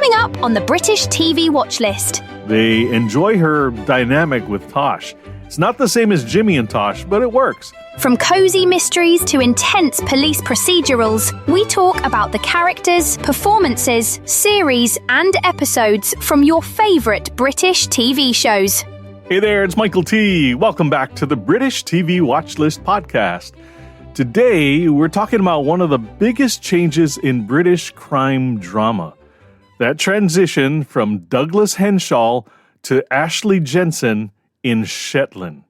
Coming up on the British TV watch list. They enjoy her dynamic with Tosh. It's not the same as Jimmy and Tosh, but it works. From cozy mysteries to intense police procedurals, we talk about the characters, performances, series, and episodes from your favourite British TV shows. Hey there, it's Michael T. Welcome back to the British TV Watch List podcast. Today, we're talking about one of the biggest changes in British crime drama. That transition from Douglas Henshall to Ashley Jensen in Shetland.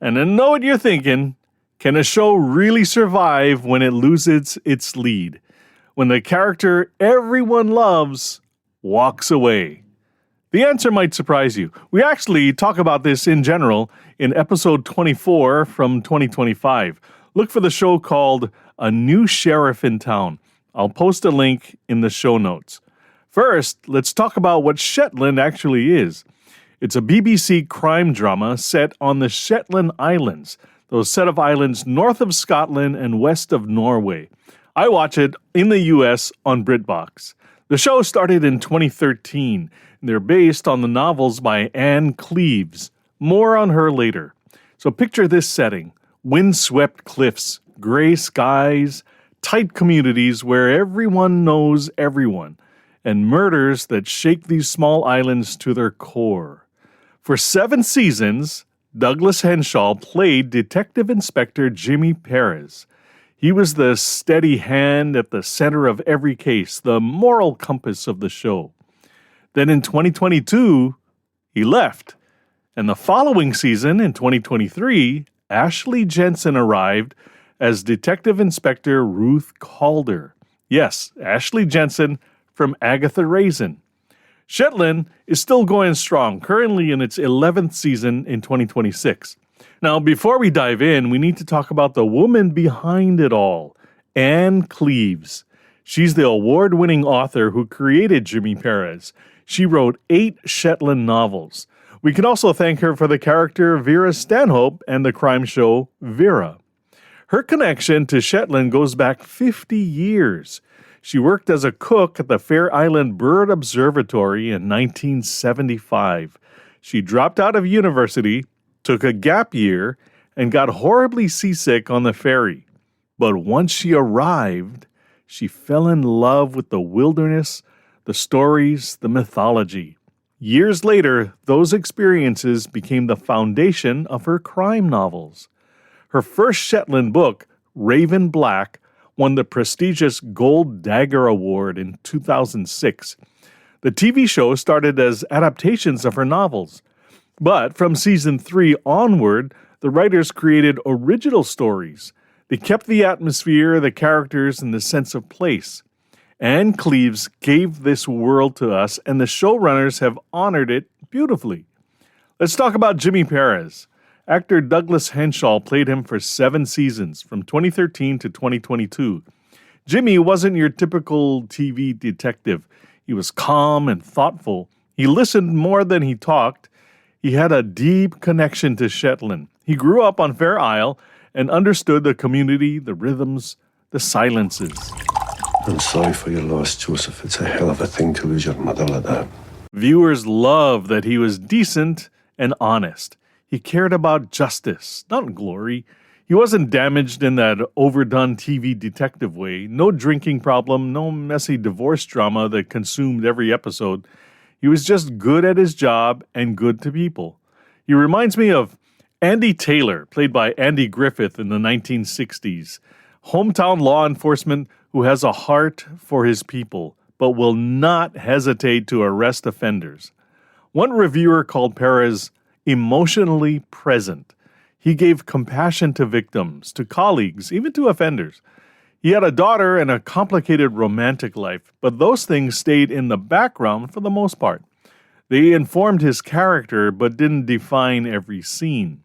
And I know what you're thinking. Can a show really survive when it loses its lead? When the character everyone loves walks away? The answer might surprise you. We actually talk about this in general in episode 24 from 2025. Look for the show called A New Sheriff in Town. I'll post a link in the show notes. First, let's talk about what Shetland actually is. It's a BBC crime drama set on the Shetland Islands, those set of islands north of Scotland and west of Norway. I watch it in the US on BritBox. The show started in 2013. They're based on the novels by Anne Cleeves. More on her later. So picture this setting. Windswept cliffs, gray skies, tight communities where everyone knows everyone, and murders that shake these small islands to their core. For 7 seasons, Douglas Henshall played Detective Inspector Jimmy Perez. He was the steady hand at the center of every case, the moral compass of the show. Then in 2022, he left. And the following season, in 2023, Ashley Jensen arrived as Detective Inspector Ruth Calder. Yes, Ashley Jensen from Agatha Raisin. Shetland is still going strong, currently in its 11th season in 2026. Now, before we dive in, we need to talk about the woman behind it all, Anne Cleeves. She's the award-winning author who created Jimmy Perez. She wrote 8 Shetland novels. We can also thank her for the character Vera Stanhope and the crime show Vera. Her connection to Shetland goes back 50 years. She worked as a cook at the Fair Island Bird Observatory in 1975. She dropped out of university, took a gap year, and got horribly seasick on the ferry. But once she arrived, she fell in love with the wilderness, the stories, the mythology. Years later, those experiences became the foundation of her crime novels. Her first Shetland book, Raven Black, won the prestigious Gold Dagger Award in 2006. The TV show started as adaptations of her novels. But from season 3 onward, the writers created original stories. They kept the atmosphere, the characters, and the sense of place. Anne Cleeves gave this world to us, and the showrunners have honored it beautifully. Let's talk about Jimmy Perez. Actor Douglas Henshall played him for 7 seasons, from 2013 to 2022. Jimmy wasn't your typical TV detective. He was calm and thoughtful. He listened more than he talked. He had a deep connection to Shetland. He grew up on Fair Isle and understood the community, the rhythms, the silences. I'm sorry for your loss, Joseph. It's a hell of a thing to lose your mother like that. Viewers loved that he was decent and honest. He cared about justice, not glory. He wasn't damaged in that overdone TV detective way. No drinking problem, no messy divorce drama that consumed every episode. He was just good at his job and good to people. He reminds me of Andy Taylor, played by Andy Griffith in the 1960s. Hometown law enforcement who has a heart for his people, but will not hesitate to arrest offenders. One reviewer called Perez emotionally present. He gave compassion to victims, to colleagues, even to offenders. He had a daughter and a complicated romantic life, but those things stayed in the background for the most part. They informed his character, but didn't define every scene.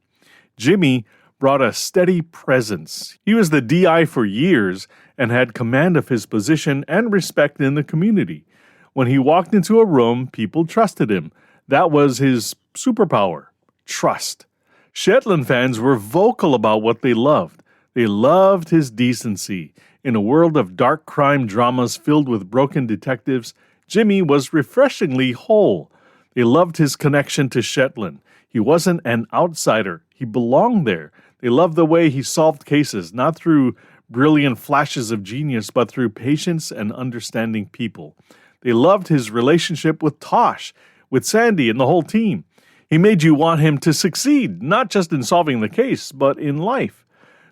Jimmy brought a steady presence. He was the DI for years and had command of his position and respect in the community. When he walked into a room, people trusted him. That was his superpower. Trust. Shetland fans were vocal about what they loved. They loved his decency. In a world of dark crime dramas filled with broken detectives, Jimmy was refreshingly whole. They loved his connection to Shetland. He wasn't an outsider. He belonged there. They loved the way he solved cases, not through brilliant flashes of genius, but through patience and understanding people. They loved his relationship with Tosh, with Sandy and the whole team. He made you want him to succeed, not just in solving the case, but in life.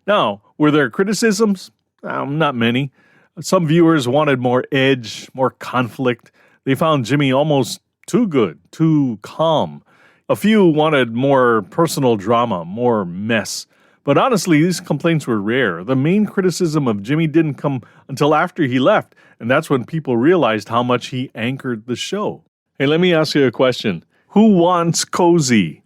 Now, were there criticisms? Not many. Some viewers wanted more edge, more conflict. They found Jimmy almost too good, too calm. A few wanted more personal drama, more mess. But honestly, these complaints were rare. The main criticism of Jimmy didn't come until after he left, and that's when people realized how much he anchored the show. Hey, let me ask you a question. Who wants cozy?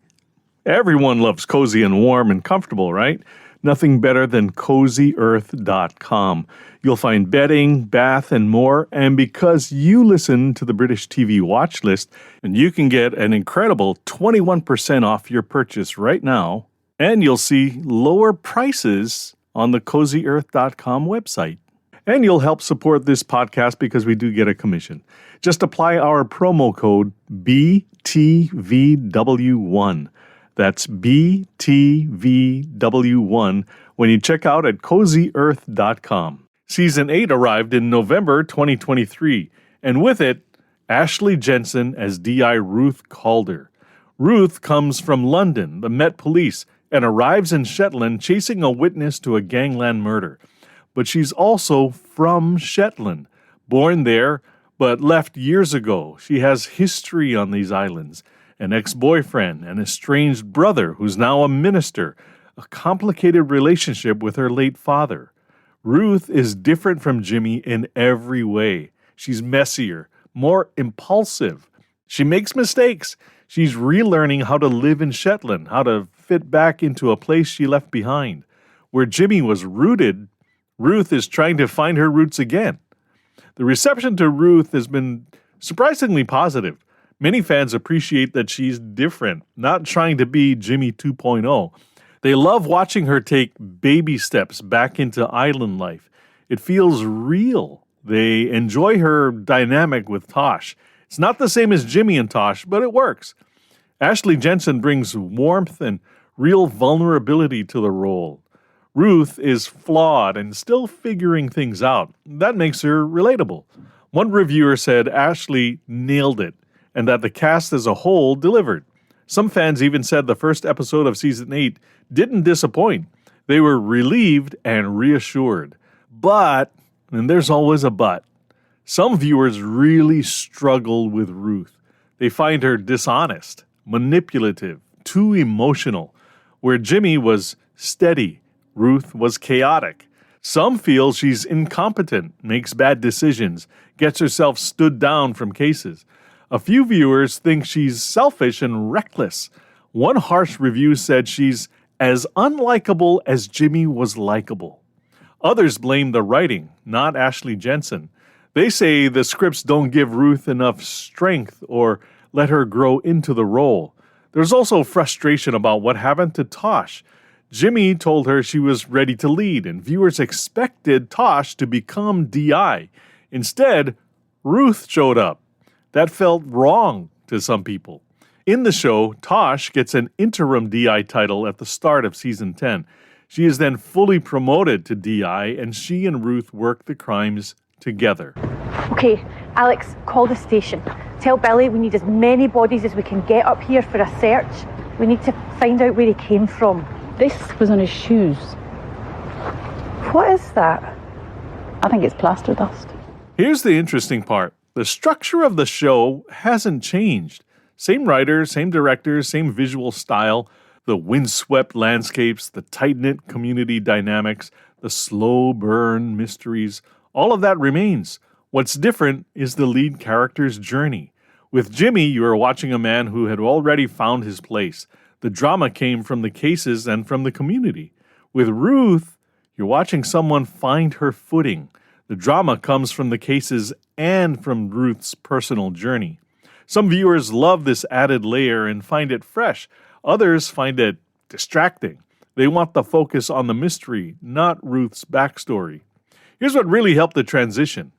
Everyone loves cozy and warm and comfortable, right? Nothing better than CozyEarth.com. You'll find bedding, bath, and more. And because you listen to the British TV watch list, and you can get an incredible 21% off your purchase right now, and you'll see lower prices on the CozyEarth.com website. And you'll help support this podcast because we do get a commission. Just apply our promo code BTVW1. That's BTVW1 when you check out at CozyEarth.com. Season 8 arrived in November 2023, and with it, Ashley Jensen as D.I. Ruth Calder. Ruth comes from London, the Met Police, and arrives in Shetland chasing a witness to a gangland murder. But she's also from Shetland, born there, but left years ago. She has history on these islands, an ex-boyfriend, an estranged brother who's now a minister, a complicated relationship with her late father. Ruth is different from Jimmy in every way. She's messier, more impulsive. She makes mistakes. She's relearning how to live in Shetland, how to fit back into a place she left behind. Where Jimmy was rooted, Ruth is trying to find her roots again. The reception to Ruth has been surprisingly positive. Many fans appreciate that she's different, not trying to be Jimmy 2.0. They love watching her take baby steps back into island life. It feels real. They enjoy her dynamic with Tosh. It's not the same as Jimmy and Tosh, but it works. Ashley Jensen brings warmth and real vulnerability to the role. Ruth is flawed and still figuring things out. That makes her relatable. One reviewer said Ashley nailed it, and that the cast as a whole delivered. Some fans even said the first episode of Season 8 didn't disappoint. They were relieved and reassured. But, and there's always a but, some viewers really struggle with Ruth. They find her dishonest, manipulative, too emotional. Where Jimmy was steady, Ruth was chaotic. Some feel she's incompetent, makes bad decisions, gets herself stood down from cases. A few viewers think she's selfish and reckless. One harsh review said she's as unlikable as Jimmy was likable. Others blame the writing, not Ashley Jensen. They say the scripts don't give Ruth enough strength or let her grow into the role. There's also frustration about what happened to Tosh. Jimmy told her she was ready to lead, and viewers expected Tosh to become D.I. Instead, Ruth showed up. That felt wrong to some people. In the show, Tosh gets an interim D.I. title at the start of Season 10. She is then fully promoted to D.I., and she and Ruth work the crimes together. Okay, Alex, call the station. Tell Billy we need as many bodies as we can get up here for a search. We need to find out where he came from. This was on his shoes. What is that? I think it's plaster dust. Here's the interesting part. The structure of the show hasn't changed. Same writer, same director, same visual style, the windswept landscapes, the tight-knit community dynamics, the slow burn mysteries, all of that remains. What's different is the lead character's journey. With Jimmy, you are watching a man who had already found his place. The drama came from the cases and from the community. With Ruth, you're watching someone find her footing. The drama comes from the cases and from Ruth's personal journey. Some viewers love this added layer and find it fresh. Others find it distracting. They want the focus on the mystery, not Ruth's backstory. Here's what really helped the transition.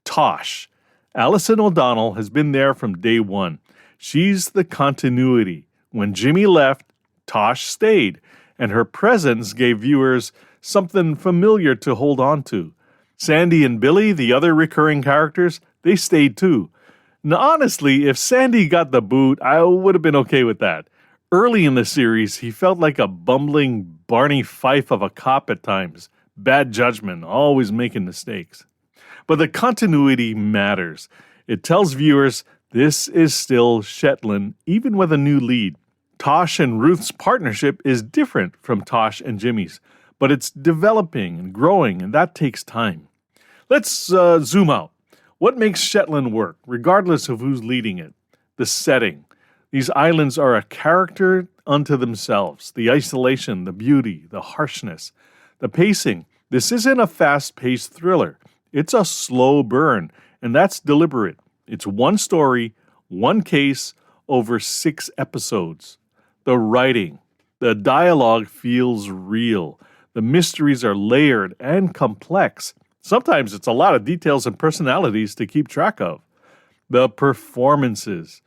Tosh. Alison O'Donnell has been there from day one. She's the continuity. When Jimmy left, Tosh stayed, and her presence gave viewers something familiar to hold on to. Sandy and Billy, the other recurring characters, they stayed too. Now, honestly, if Sandy got the boot, I would have been okay with that. Early in the series, he felt like a bumbling Barney Fife of a cop at times. Bad judgment, always making mistakes. But the continuity matters. It tells viewers this is still Shetland, even with a new lead. Tosh and Ruth's partnership is different from Tosh and Jimmy's, but it's developing and growing, and that takes time. Let's zoom out. What makes Shetland work, regardless of who's leading it? The setting. These islands are a character unto themselves. The isolation, the beauty, the harshness, the pacing. This isn't a fast-paced thriller. It's a slow burn, and that's deliberate. It's one story, one case, over 6 episodes. The writing, the dialogue feels real. The mysteries are layered and complex. Sometimes it's a lot of details and personalities to keep track of. The performances.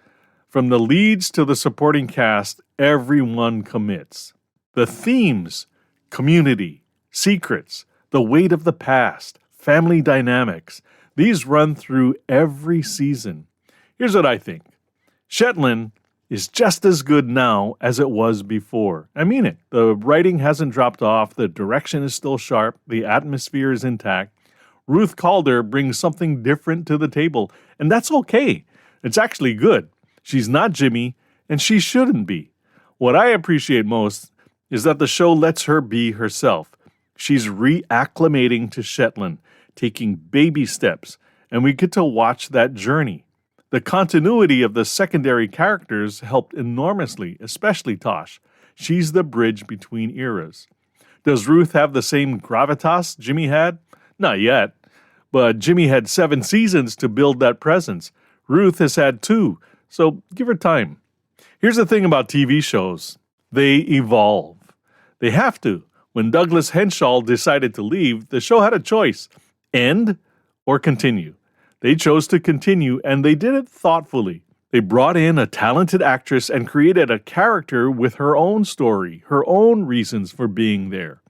From the leads to the supporting cast, everyone commits. The themes, community, secrets, the weight of the past, family dynamics, these run through every season. Here's what I think. Shetland is just as good now as it was before. I mean it. The writing hasn't dropped off, the direction is still sharp, the atmosphere is intact. Ruth Calder brings something different to the table, and that's okay. It's actually good. She's not Jimmy, and she shouldn't be. What I appreciate most is that the show lets her be herself. She's reacclimating to Shetland, taking baby steps, and we get to watch that journey. The continuity of the secondary characters helped enormously, especially Tosh. She's the bridge between eras. Does Ruth have the same gravitas Jimmy had? Not yet. But Jimmy had 7 seasons to build that presence. Ruth has had 2, so give her time. Here's the thing about TV shows. They evolve. They have to. When Douglas Henshall decided to leave, the show had a choice. End or continue. They chose to continue, and they did it thoughtfully. They brought in a talented actress and created a character with her own story, her own reasons for being there.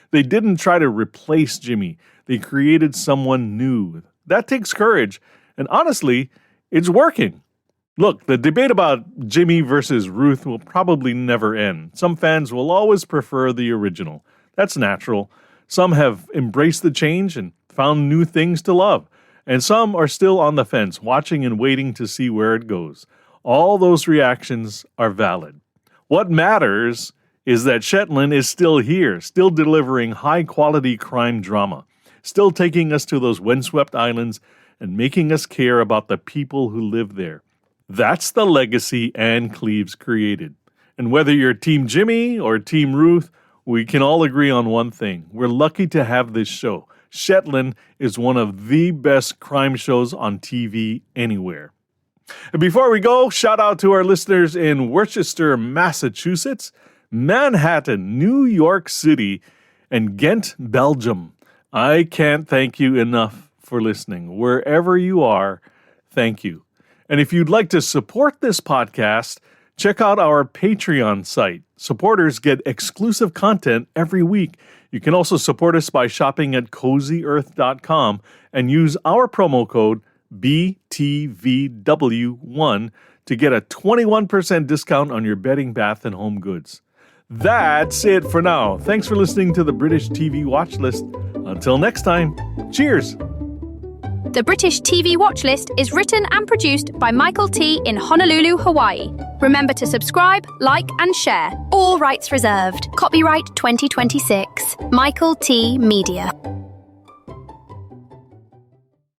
They didn't try to replace Jimmy. They created someone new. That takes courage, and honestly, it's working. Look, the debate about Jimmy versus Ruth will probably never end. Some fans will always prefer the original. That's natural. Some have embraced the change and found new things to love. And some are still on the fence, watching and waiting to see where it goes. All those reactions are valid. What matters is that Shetland is still here, still delivering high-quality crime drama, still taking us to those windswept islands and making us care about the people who live there. That's the legacy Anne Cleves created. And whether you're Team Jimmy or Team Ruth, we can all agree on one thing. We're lucky to have this show. Shetland is one of the best crime shows on TV anywhere. And before we go, shout out to our listeners in Worcester, Massachusetts, Manhattan, New York City, and Ghent, Belgium. I can't thank you enough for listening. Wherever you are, thank you. And if you'd like to support this podcast, check out our Patreon site. Supporters get exclusive content every week. You can also support us by shopping at CozyEarth.com and use our promo code BTVW1 to get a 21% discount on your bedding, bath, and home goods. That's it for now. Thanks for listening to the British TV Watch List. Until next time, cheers! The British TV Watchlist is written and produced by Michael T. in Honolulu, Hawaii. Remember to subscribe, like, and share. All rights reserved. Copyright 2026. Michael T. Media.